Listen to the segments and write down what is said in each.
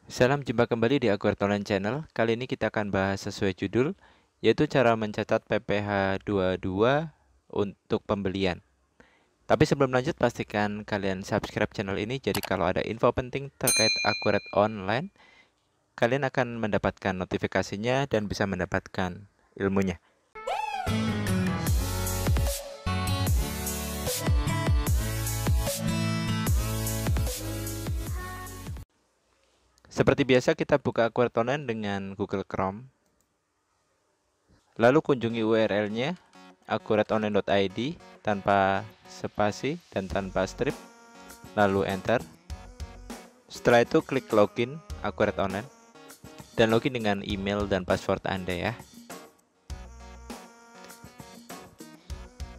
Salam jumpa kembali di Akurat Online Channel. Kali ini kita akan bahas sesuai judul, yaitu cara mencatat PPh 22 untuk pembelian. Tapi sebelum lanjut, pastikan kalian subscribe channel ini. Jadi kalau ada info penting terkait Akurat Online, kalian akan mendapatkan notifikasinya dan bisa mendapatkan ilmunya. Seperti biasa, kita buka Akurat Online dengan Google Chrome. Lalu kunjungi URL-nya akuratonline.id tanpa spasi dan tanpa strip. Lalu enter. Setelah itu klik login Akurat Online dan login dengan email dan password Anda ya.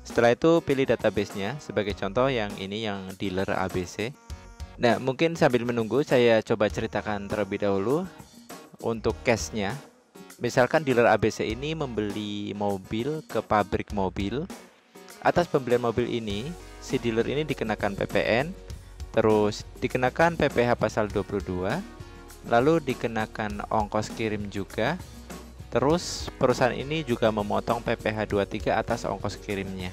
Setelah itu pilih database-nya, sebagai contoh yang ini yang dealer ABC. Nah, mungkin sambil menunggu saya coba ceritakan terlebih dahulu untuk case-nya. Misalkan dealer ABC ini membeli mobil ke pabrik mobil. Atas pembelian mobil ini, si dealer ini dikenakan PPN, terus dikenakan PPh pasal 22, lalu dikenakan ongkos kirim juga. Terus perusahaan ini juga memotong PPh 23 atas ongkos kirimnya.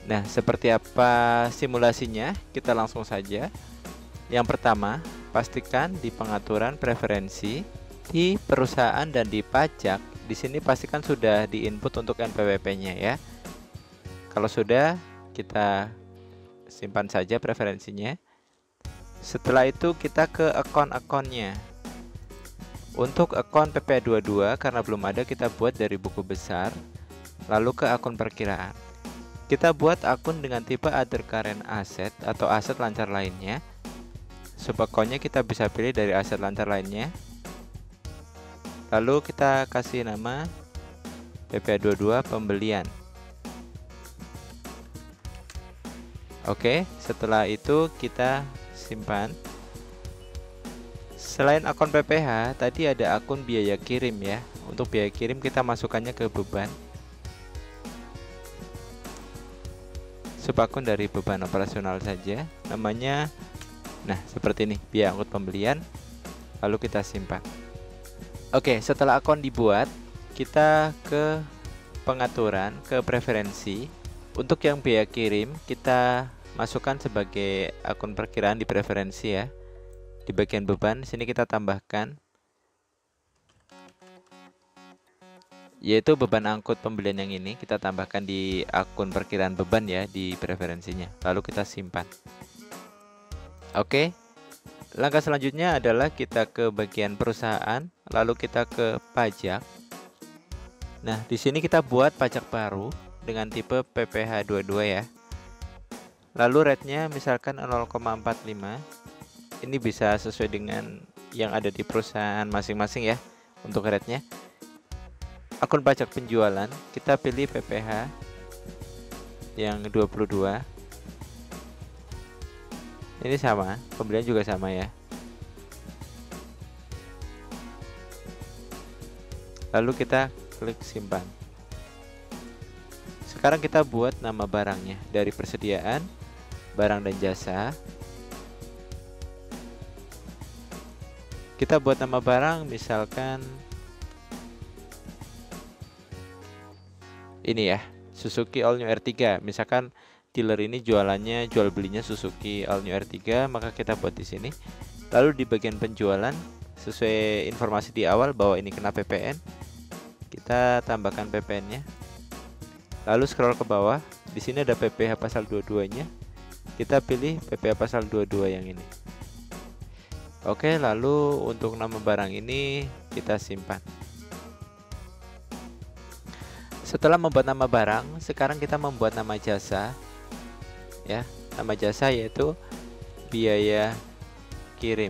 Nah, seperti apa simulasinya? Kita langsung saja. Yang pertama, pastikan di pengaturan preferensi di perusahaan dan di pajak. Di sini pastikan sudah diinput untuk NPWP-nya ya. Kalau sudah, kita simpan saja preferensinya. Setelah itu kita ke akun-akunnya. Untuk akun PPh22 karena belum ada, kita buat dari buku besar. Lalu ke akun perkiraan. Kita buat akun dengan tipe other current asset atau aset lancar lainnya. Subakonnya kita bisa pilih dari aset lancar lainnya. Lalu kita kasih nama PPh22 pembelian. Oke, setelah itu kita simpan. Selain akun PPh, tadi ada akun biaya kirim ya. Untuk biaya kirim kita masukkannya ke beban. Subakun dari beban operasional saja, namanya nah seperti ini, biaya angkut pembelian. Lalu kita simpan. Oke, setelah akun dibuat, kita ke pengaturan, ke preferensi. Untuk yang biaya kirim kita masukkan sebagai akun perkiraan di preferensi ya. Di bagian beban sini kita tambahkan, yaitu beban angkut pembelian yang ini kita tambahkan di akun perkiraan beban ya, di preferensinya. Lalu kita simpan. Oke. Langkah selanjutnya adalah kita ke bagian perusahaan, lalu kita ke pajak. Nah, di sini kita buat pajak baru dengan tipe PPh22 ya. Lalu rate-nya misalkan 0,45. Ini bisa sesuai dengan yang ada di perusahaan masing-masing ya untuk rate-nya. Akun pajak penjualan, kita pilih PPh yang 22. Ini sama, pembelian juga sama ya. Lalu kita klik simpan. Sekarang kita buat nama barangnya dari persediaan, barang dan jasa. Kita buat nama barang misalkan ini ya, Suzuki All New R3. Misalkan dealer ini jualannya, jual belinya Suzuki All New R3, maka kita buat di sini. Lalu di bagian penjualan, sesuai informasi di awal bahwa ini kena PPN, kita tambahkan PPN-nya. Lalu scroll ke bawah, di sini ada PPh pasal 22-nya. Kita pilih PPh pasal 22 yang ini. Oke, lalu untuk nama barang ini kita simpan. Setelah membuat nama barang, sekarang kita membuat nama jasa. Ya, nama jasa yaitu biaya kirim.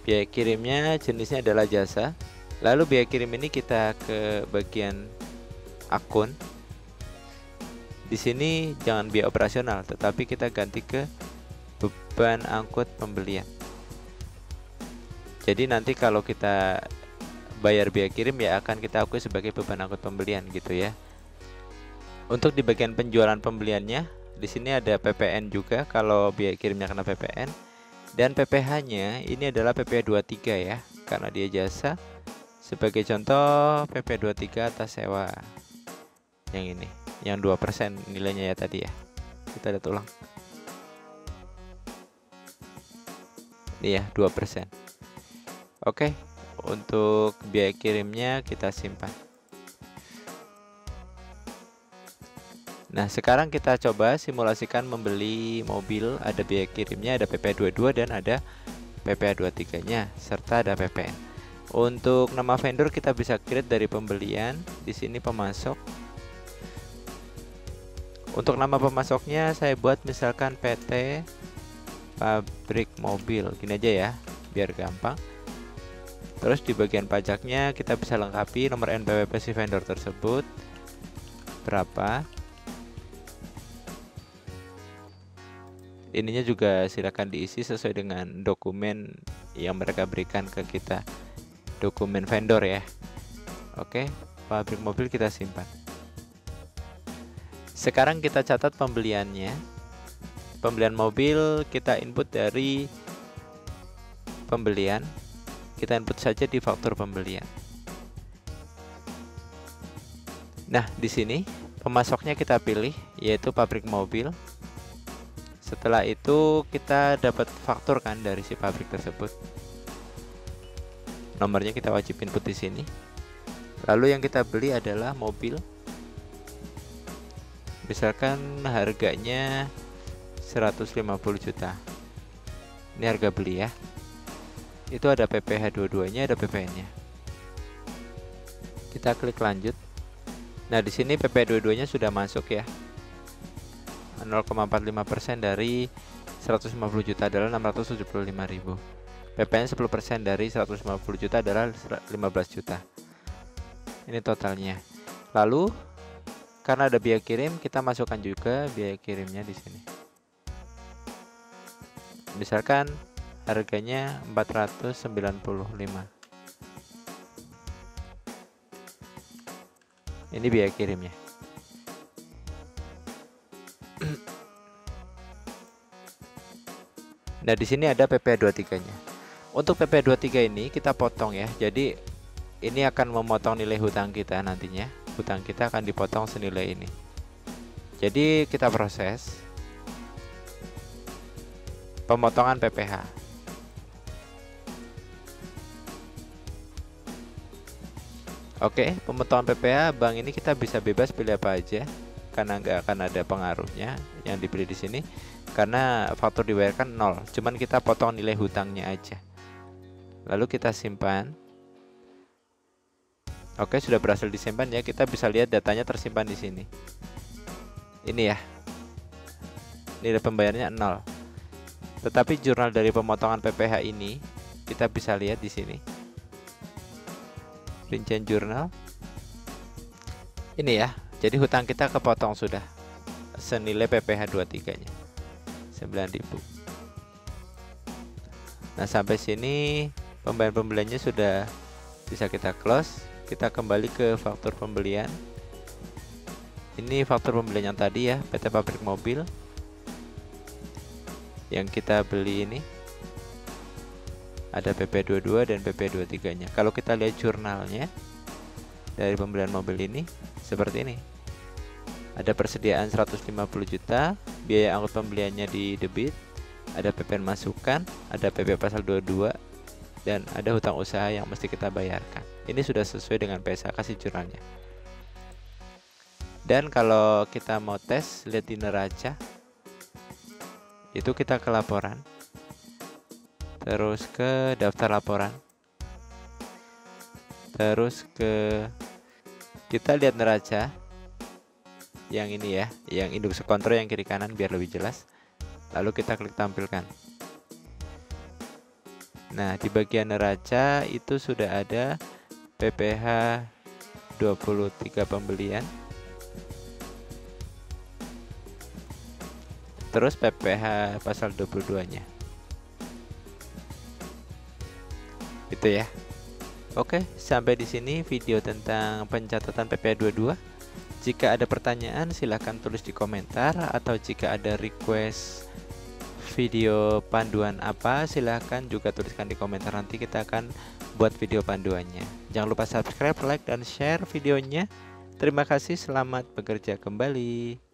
Biaya kirimnya jenisnya adalah jasa. Lalu biaya kirim ini kita ke bagian akun. Di sini jangan biaya operasional, tetapi kita ganti ke beban angkut pembelian. Jadi nanti kalau kita bayar biaya kirim ya akan kita akui sebagai beban angkut pembelian gitu ya. Untuk di bagian penjualan pembeliannya, di sini ada PPN juga kalau biaya kirimnya kena PPN. Dan PPh-nya ini adalah PPh 23 ya, karena dia jasa. Sebagai contoh PPh 23 atas sewa yang ini, yang 2% nilainya ya tadi ya. Kita lihat ulang. Ini ya 2%. Oke, untuk biaya kirimnya kita simpan. Nah, sekarang kita coba simulasikan membeli mobil. Ada biaya kirimnya, ada PPh 22 dan ada PPh 23-nya serta ada PPN. Untuk nama vendor kita bisa create dari pembelian. Di sini pemasok. Untuk nama pemasoknya saya buat misalkan PT Pabrik Mobil. Gini aja ya, biar gampang. Terus di bagian pajaknya kita bisa lengkapi nomor NPWP si vendor tersebut berapa. Ininya juga silakan diisi sesuai dengan dokumen yang mereka berikan ke kita, dokumen vendor ya. Oke, pabrik mobil kita simpan. Sekarang kita catat pembeliannya. Pembelian mobil kita input dari pembelian. Kita input saja di faktur pembelian. Nah, di sini pemasoknya kita pilih yaitu pabrik mobil. Setelah itu kita dapat faktur kan dari si pabrik tersebut. Nomornya kita wajib input di sini. Lalu yang kita beli adalah mobil. Misalkan harganya 150 juta. Ini harga beli ya. Itu ada PPh 22-nya, ada PPN-nya. Kita klik lanjut. Nah, di sini PPh 22-nya sudah masuk ya. 0,45% dari 150 juta adalah 675.000. PPN 10% dari 150 juta adalah 15 juta. Ini totalnya. Lalu karena ada biaya kirim, kita masukkan juga biaya kirimnya di sini. Misalkan harganya 495. Ini biaya kirimnya. Nah, di sini ada PPh 23-nya. Untuk PPh 23 ini kita potong ya. Jadi ini akan memotong nilai hutang kita nantinya. Hutang kita akan dipotong senilai ini. Jadi kita proses pemotongan PPh. Oke, pemotongan PPh bank ini kita bisa bebas pilih apa aja karena nggak akan ada pengaruhnya yang dipilih di sini karena faktur dibayarkan 0. Cuman kita potong nilai hutangnya aja. Lalu kita simpan. Oke, sudah berhasil disimpan ya. Kita bisa lihat datanya tersimpan di sini. Ini ya. Nilai pembayarannya 0. Tetapi jurnal dari pemotongan PPh ini kita bisa lihat di sini. Rincian jurnal. Ini ya. Jadi hutang kita kepotong sudah senilai PPh 23-nya. 9.000. Nah, sampai sini pembeliannya sudah bisa kita close. Kita kembali ke faktur pembelian. Ini faktur pembelian yang tadi ya, PT Pabrik Mobil yang kita beli ini. Ada PPh 22 dan PPh 23-nya. Kalau kita lihat jurnalnya dari pembelian mobil ini seperti ini. Ada persediaan 150 juta, biaya angkut pembeliannya di debit, ada PPN masukan, ada PP pasal 22, dan ada hutang usaha yang mesti kita bayarkan. Ini sudah sesuai dengan PSA, kasih jurnalnya. Dan kalau kita mau tes, lihat di neraca, itu kita ke laporan, terus ke daftar laporan, terus kita lihat neraca yang ini ya, yang induk sekontrol yang kiri kanan biar lebih jelas. Lalu kita klik tampilkan. Nah, di bagian neraca itu sudah ada PPh 23 pembelian, terus PPh pasal 22-nya. Itu ya. Oke, sampai di sini video tentang pencatatan PPh 22. Jika ada pertanyaan silahkan tulis di komentar, atau jika ada request video panduan apa, silahkan juga tuliskan di komentar, nanti kita akan buat video panduannya. Jangan lupa subscribe, like, dan share videonya. Terima kasih, selamat bekerja kembali.